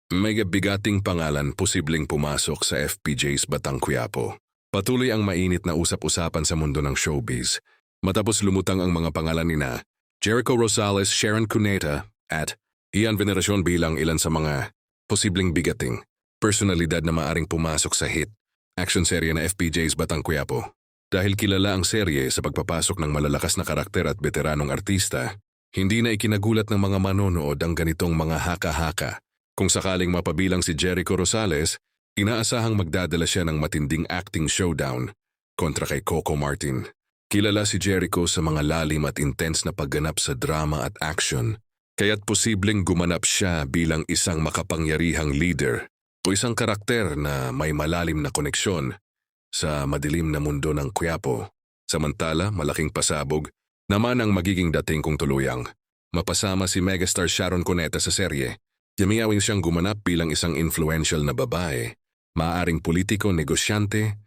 May bigating pangalan posibleng pumasok sa FPJ's Batang Quiapo. Patuloy ang mainit na usap-usapan sa mundo ng showbiz. Matapos lumutang ang mga pangalan nina Jericho Rosales, Sharon Cuneta at Ian Veneracion bilang ilan sa mga posibleng bigating personalidad na maaring pumasok sa hit action serye na FPJ's Batang Quiapo. Dahil kilala ang serye sa pagpapasok ng malalakas na karakter at veteranong artista, hindi na ikinagulat ng mga manonood ang ganitong mga haka-haka. Kung sakaling mapabilang si Jericho Rosales, inaasahang magdadala siya ng matinding acting showdown kontra kay Coco Martin. Kilala si Jericho sa mga lalim at intense na pagganap sa drama at action, kaya't posibleng gumanap siya bilang isang makapangyarihang leader o isang karakter na may malalim na koneksyon sa madilim na mundo ng Quiapo. Samantala, malaking pasabog naman ang magiging dating kung tuluyang mapasama si megastar Sharon Cuneta sa serye. Yamiawin siyang gumanap bilang isang influential na babae, maaaring politiko, negosyante,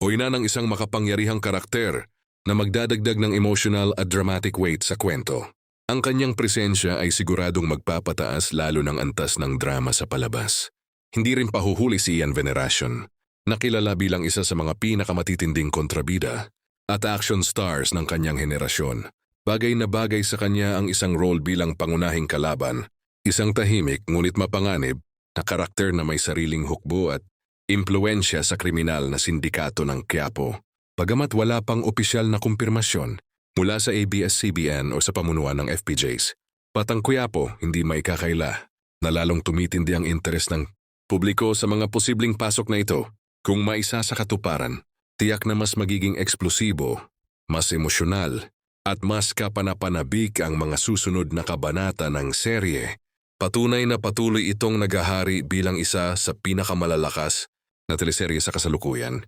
o ina ng isang makapangyarihang karakter na magdadagdag ng emotional at dramatic weight sa kwento. Ang kanyang presensya ay siguradong magpapataas lalo ng antas ng drama sa palabas. Hindi rin pahuhuli si Ian Veneracion, nakilala bilang isa sa mga pinakamatitinding kontrabida at action stars ng kanyang henerasyon. Bagay na bagay sa kanya ang isang role bilang pangunahing kalaban, isang tahimik ngunit mapanganib na karakter na may sariling hukbo at impluensya sa kriminal na sindikato ng Quiapo. Bagamat wala pang opisyal na kumpirmasyon mula sa ABS-CBN o sa pamunuan ng FPJs, Batang Quiapo hindi may kakaila na lalong tumitindi ang interes ng publiko sa mga posibleng pasok na ito. Kung maisa sa katuparan, tiyak na mas magiging eksplosibo, mas emosyonal, at mas kapanapanabik ang mga susunod na kabanata ng serye. Patunay na patuloy itong naghahari bilang isa sa pinakamalalakas na teleserye sa kasalukuyan.